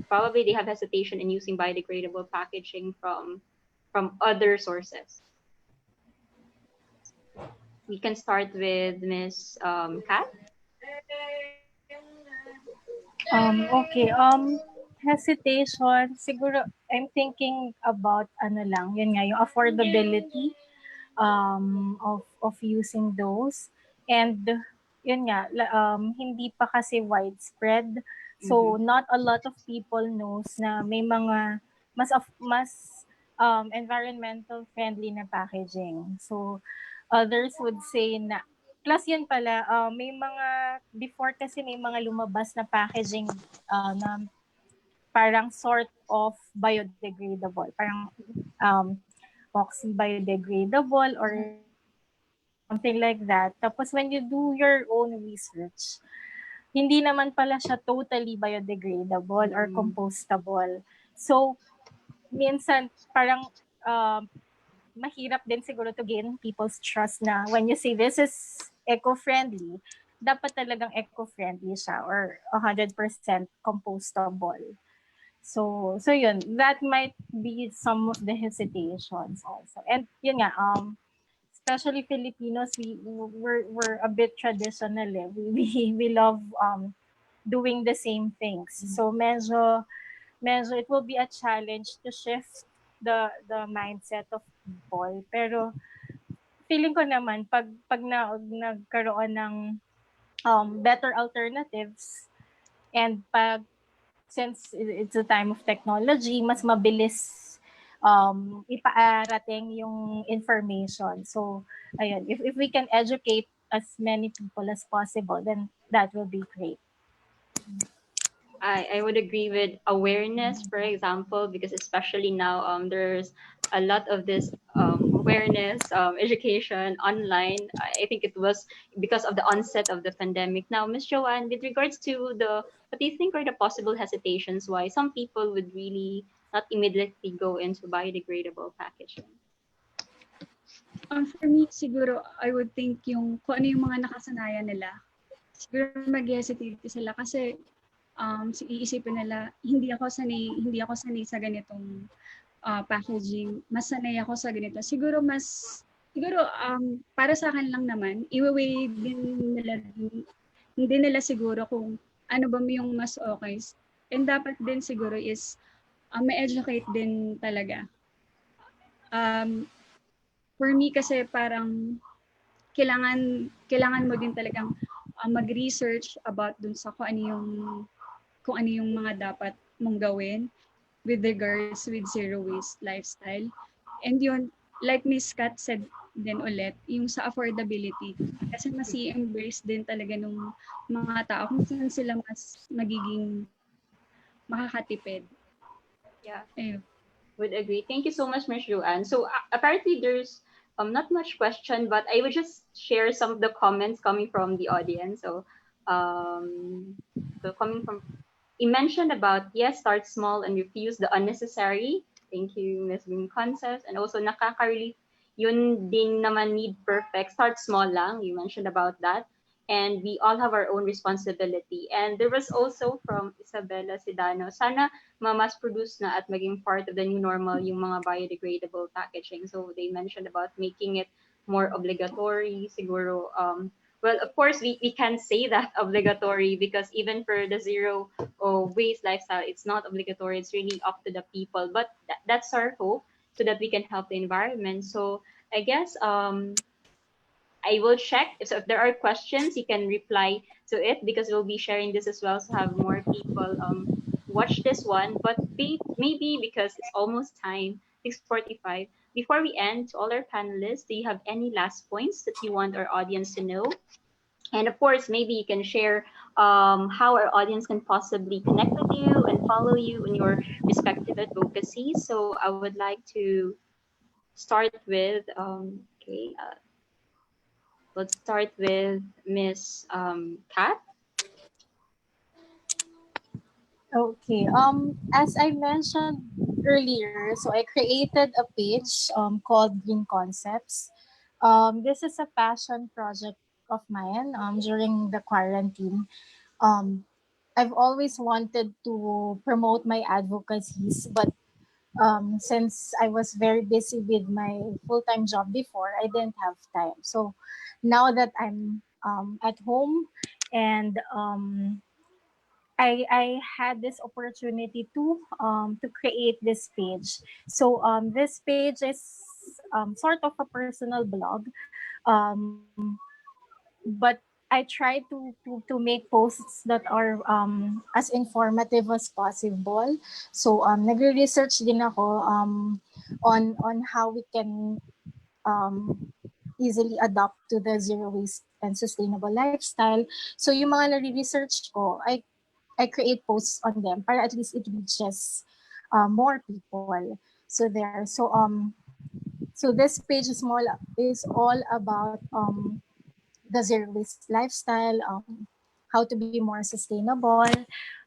probably they have hesitation in using biodegradable packaging from other sources. We can start with Miss Kat. Okay. Hesitation. Siguro, I'm thinking about ano lang, yun nga, yung affordability of using those. And yun nga, hindi pa kasi widespread. So, not a lot of people knows na may mga mas environmental friendly na packaging. So, others would say na plus yun pala, may mga, before kasi may mga lumabas na packaging na parang sort of biodegradable. Parang oxy biodegradable or something like that. Tapos when you do your own research, hindi naman pala siya totally biodegradable or compostable. So, minsan parang mahirap din siguro to gain people's trust na when you say this is eco-friendly, dapat talagang eco-friendly siya or 100% compostable. So yun, that might be some of the hesitations also. And yun nga, especially Filipinos, we're a bit traditional eh. We love doing the same things. So medyo it will be a challenge to shift the mindset of people. Pero feeling ko naman pag nagkaroon ng better alternatives and since it's a time of technology, mas mabilis ipaarating yung information. So, ayun, if we can educate as many people as possible, then that will be great. I would agree with awareness, for example, because especially now there's a lot of this awareness education online. I think it was because of the onset of the pandemic. Now, Ms. Joanne, with regards to what do you think are the possible hesitations why some people would really not immediately go into biodegradable packaging? For me, siguro, I would think kung ano yung mga nakasanayan nila. Siguro mag-hesitate sila kasi iisipin nila, hindi ako sanay sa ganitong packaging. Mas sanay ako sa ganito. Siguro para sa akin lang naman, i-weigh din nila siguro kung ano ba yung mas okay. And dapat din siguro is may educate din talaga. for me kasi parang kailangan mo din talagang mag-research about dun sa kung ano yung mga dapat mong gawin with regards with zero waste lifestyle. And yun, like Miss Kat said din ulit, yung sa affordability. Kasi mas i-embrace din talaga nung mga tao kung saan sila mas magiging makakatipid. Yeah. Ayun. Would agree. Thank you so much, Ms. Joanne. So apparently there's not much question, but I would just share some of the comments coming from the audience. Um, so coming from, you mentioned about yes, start small and refuse the unnecessary. Thank you, Ms. Green Concepts, and also nakaka-relief. Yun din naman need perfect. Start small lang. You mentioned about that. And we all have our own responsibility. And there was also from Isabella Sidano, sana mass produce na at maging part of the new normal yung mga biodegradable packaging. So they mentioned about making it more obligatory, siguro. Well, of course, we can say that obligatory because even for the zero waste lifestyle, it's not obligatory. It's really up to the people. But that's our hope so that we can help the environment. So I guess I will check if there are questions, you can reply to it because we'll be sharing this as well to have more people watch this one. But maybe because it's almost time, 6:45. Before we end, to all our panelists, do you have any last points that you want our audience to know? And of course, maybe you can share how our audience can possibly connect with you and follow you in your respective advocacy. So I would like to start with okay. Let's start with Miss Kat. Okay. As I mentioned earlier, so I created a page called Green Concepts. This is a passion project of mine during the quarantine. Um, I've always wanted to promote my advocacies, but since I was very busy with my full-time job before, I didn't have time. So now that I'm at home and I had this opportunity to create this page. So this page is sort of a personal blog, um, but I try to make posts that are as informative as possible. So nagre-research din ako on how we can easily adapt to the zero waste and sustainable lifestyle. So yung mga nare-research ko, I create posts on them para at least it reaches more people. So there. So this page is all about the zero waste lifestyle, how to be more sustainable.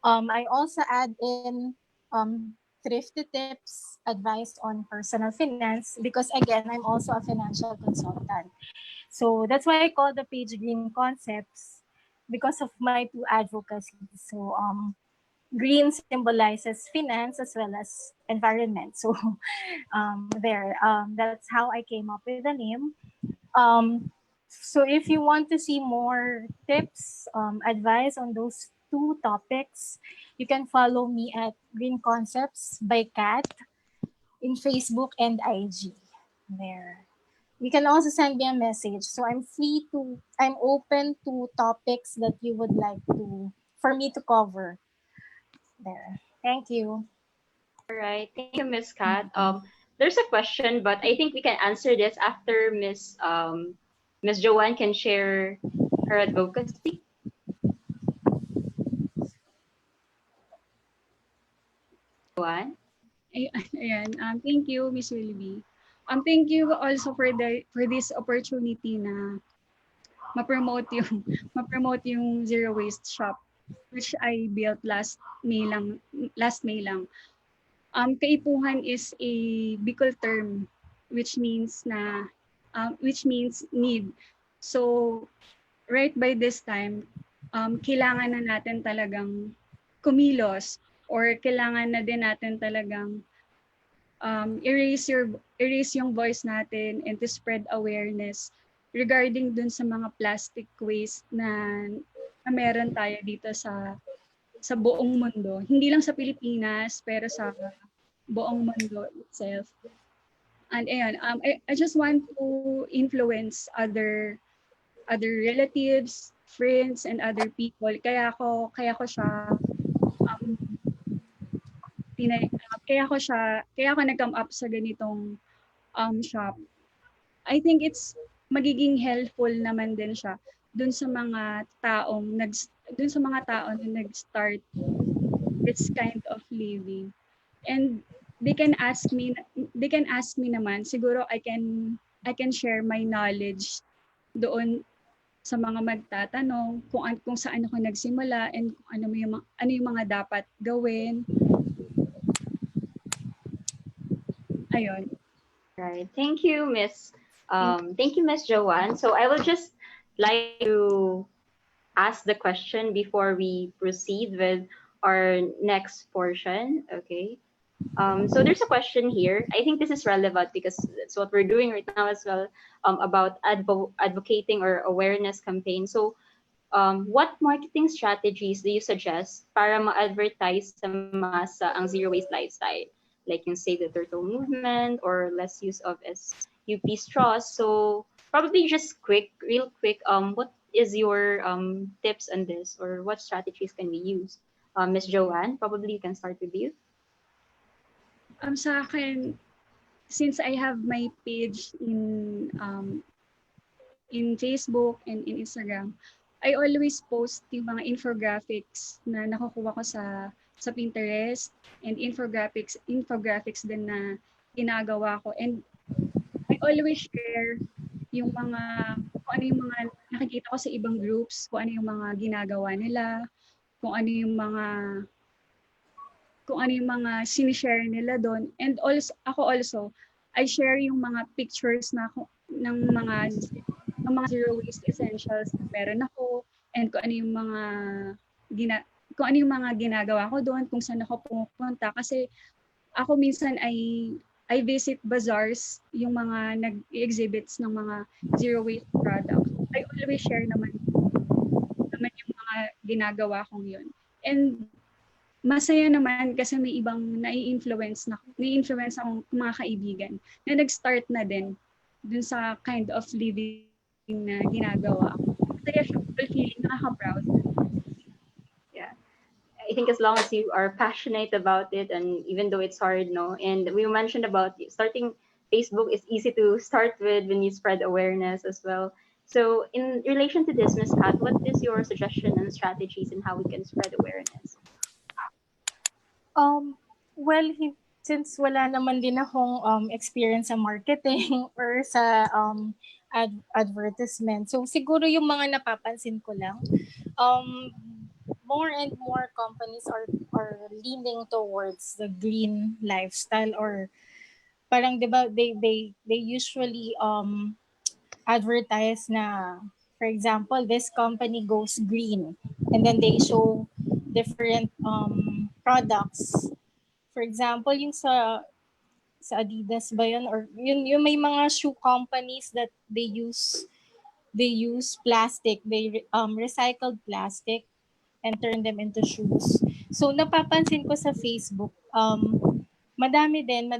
I also add in thrifty tips, advice on personal finance, because again, I'm also a financial consultant. So that's why I call the page Green Concepts, because of my two advocacies. So green symbolizes finance as well as environment. So that's how I came up with the name. So if you want to see more tips, advice on those two topics, you can follow me at Green Concepts by Kat in Facebook and IG. There. You can also send me a message. So I'm open to topics that you would like for me to cover. There. Thank you. All right, thank you, Miss Kat. There's a question, but I think we can answer this after Miss Joanne can share her advocacy. Joanne. Ayan. Thank you, Miss Willoughby. Thank you also for this opportunity na ma-promote yung Zero Waste Shop, which I built last May lang. Kaipuhan is a Bicol term which means need. So right by this time, kailangan na natin talagang kumilos, or kailangan na din natin talagang erase yung voice natin and to spread awareness regarding dun sa mga plastic waste na meron tayo dito sa buong mundo. Hindi lang sa Pilipinas, pero sa buong mundo itself. And ayun, I just want to influence other relatives, friends, and other people. Kaya ko siya um, kaya ako nag-come up sa ganitong shop. I think it's magiging helpful naman din siya dun sa mga taong nag dun sa mga tao na nag-start this kind of living. And they can ask me naman, siguro I can share my knowledge doon sa mga magtatanong kung saan ako nagsimula and kung ano yung mga dapat gawin. Ayun. Right. Thank you, Miss. Thank Thank you, Miss Joanne. So I will just like to ask the question before we proceed with our next portion. Okay. So there's a question here. I think this is relevant because that's what we're doing right now as well, about advocating or awareness campaign. So what marketing strategies do you suggest para ma-advertise sa masa ang zero waste lifestyle? Like yung say the turtle movement or less use of SUP straws. So probably just real quick, what is your tips on this or what strategies can we use? Miss Joanne, probably you can start with you. Sa akin, since I have my page in Facebook and in Instagram, I always post yung mga infographics na nakukuha ko sa Pinterest and infographics din na ginagawa ko. And I always share yung mga kung ano yung mga nakikita ko sa ibang groups, kung ano yung mga ginagawa nila, kung ano yung mga sinishare nila doon. And also, I share yung mga pictures ng mga zero waste essentials na meron ako and kung ano yung mga ginagawa ko doon, kung saan ako pumupunta. Kasi ako minsan I visit bazaars, yung mga nag-exhibits ng mga zero waste products. I always share naman yung mga ginagawa kong yun. And masaya naman kasi may ibang nai-influence akong mga kaibigan na nag-start na din dun sa kind of living na ginagawa ko. Masaya siya, fulfilling, nakaka-proud. Yeah. I think as long as you are passionate about it, and even though it's hard, no, and we mentioned about starting Facebook is easy to start with when you spread awareness as well. So, in relation to this, Miss Kat, what is your suggestion and strategies in how we can spread awareness? Well, since wala naman din akong experience sa marketing or sa advertisement, so siguro yung mga napapansin ko lang, more and more companies are leaning towards the green lifestyle, or parang 'di ba they usually advertise na, for example, this company goes green, and then they show different products. For example, yung sa Adidas ba yun, or yung may mga shoe companies that they use plastic, they recycled plastic and turn them into shoes. So napapansin ko sa Facebook, madami ding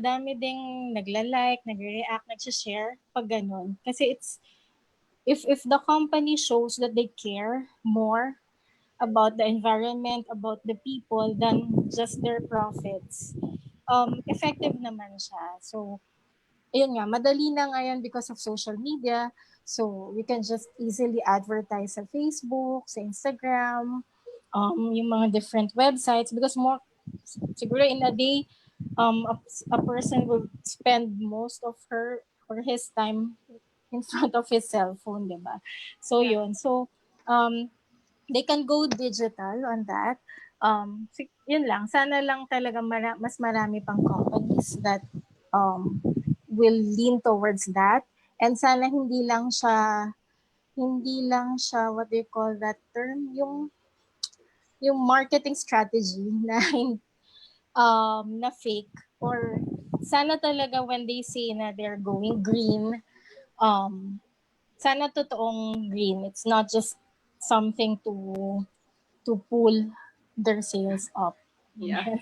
nagla-like, nagre-react, nag-share pag ganun. Kasi it's if the company shows that they care more about the environment, about the people than just their profits, effective naman siya. So, ayun nga, madali na ngayon because of social media. So, we can just easily advertise sa Facebook, sa Instagram, yung mga different websites, because more, siguro in a day, a person will spend most of her or his time in front of his cell phone, diba? So, Yeah. yun. So, they can go digital on that. Yun lang. Sana lang talaga mas marami pang companies that will lean towards that. And sana hindi lang siya what do you call that term? Yung marketing strategy na fake, or sana talaga when they say na they're going green, sana totoong green. It's not just something to pull their sales up. Yeah.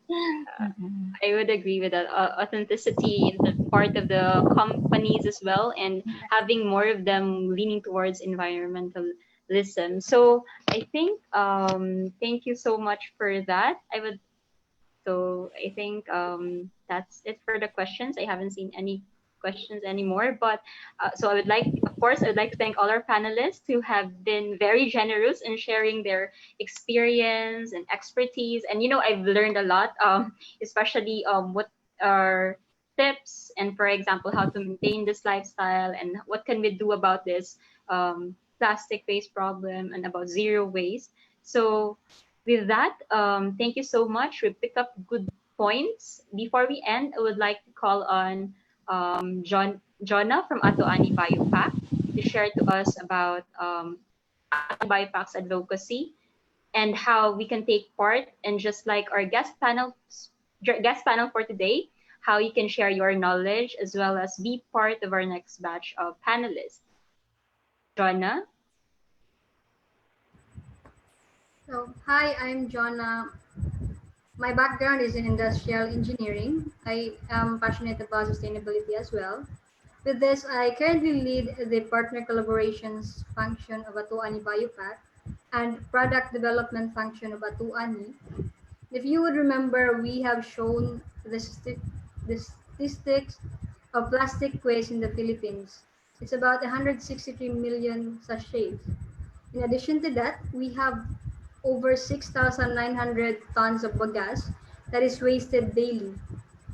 Mm-mm. I would agree with that. Authenticity in the part of the companies as well, and having more of them leaning towards environmentalism. So I think thank you so much for that. I think that's it for the questions. I haven't seen any questions anymore, but so of course, I would like to thank all our panelists who have been very generous in sharing their experience and expertise. And I've learned a lot, especially what are tips and, for example, how to maintain this lifestyle and what can we do about this plastic waste problem and about zero waste. So with that, thank you so much. We picked up good points. Before we end, I would like to call on Jonna from AtoAni BioPack to share to us about AtoAni BioPack's advocacy and how we can take part. And just like our guest panel for today, how you can share your knowledge as well as be part of our next batch of panelists. Jonna? So, hi, I'm Jonna. My background is in industrial engineering. I am passionate about sustainability as well. With this, I currently lead the partner collaborations function of AtoAni BioPack and product development function of AtoAni. If you would remember, we have shown the statistics of plastic waste in the Philippines. It's about 163 million sachets. In addition to that, we have over 6,900 tons of bagasse that is wasted daily.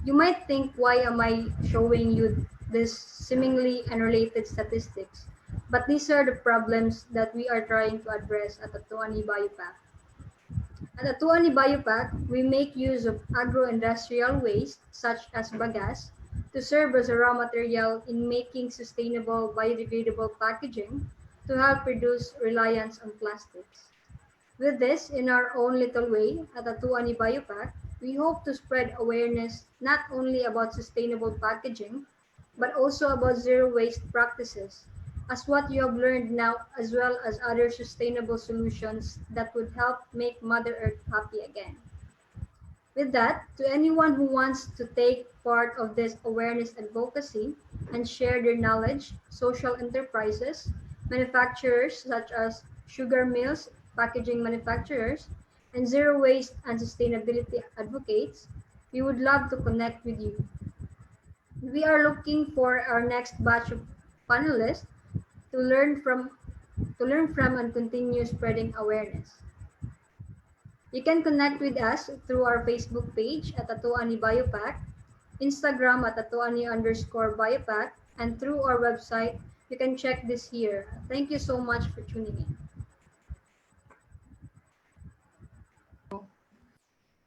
You might think, why am I showing you this seemingly unrelated statistics? But these are the problems that we are trying to address at the Tuani Biopack. At the Tuani Biopack, we make use of agro-industrial waste, such as bagasse, to serve as a raw material in making sustainable biodegradable packaging to help reduce reliance on plastics. With this, in our own little way, at the Tuani Biopack, we hope to spread awareness not only about sustainable packaging, but also about zero waste practices, as what you have learned now, as well as other sustainable solutions that would help make Mother Earth happy again. With that, to anyone who wants to take part of this awareness advocacy and share their knowledge, social enterprises, manufacturers such as sugar mills, packaging manufacturers, and zero waste and sustainability advocates, we would love to connect with you. We are looking for our next batch of panelists to learn from and continue spreading awareness. You can connect with us through our Facebook page at AtoAni BioPack, Instagram at AtoAni_BioPack, and through our website. You can check this here. Thank you so much for tuning in.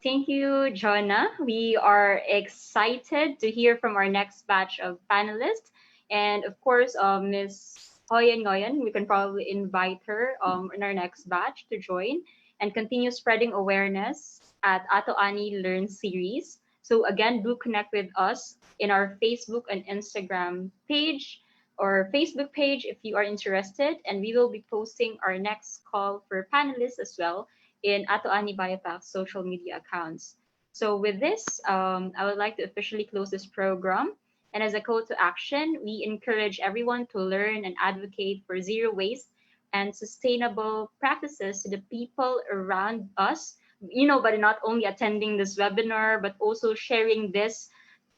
Thank you, Jonna. We are excited to hear from our next batch of panelists. And of course, Ms. Hoyen Ngoyen, we can probably invite her in our next batch to join and continue spreading awareness at Ato Ani Learn series. So again, do connect with us in our Facebook and Instagram page or Facebook page if you are interested. And we will be posting our next call for panelists as well in AtoAni BioPack's social media accounts. So with this, I would like to officially close this program. And as a call to action, we encourage everyone to learn and advocate for zero waste and sustainable practices to the people around us, but not only attending this webinar, but also sharing this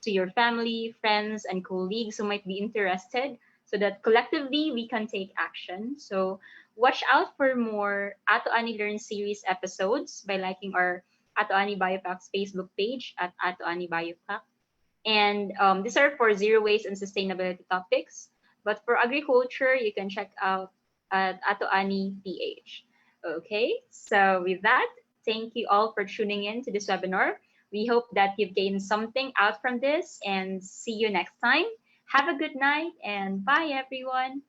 to your family, friends, and colleagues who might be interested so that collectively we can take action. So watch out for more Ato Ani Learn series episodes by liking our Ato Ani Biopack's Facebook page at Ato Ani Biopack. And these are for zero waste and sustainability topics. But for agriculture, you can check out at Ato Ani PH. Okay, so with that, thank you all for tuning in to this webinar. We hope that you've gained something out from this and see you next time. Have a good night and bye, everyone.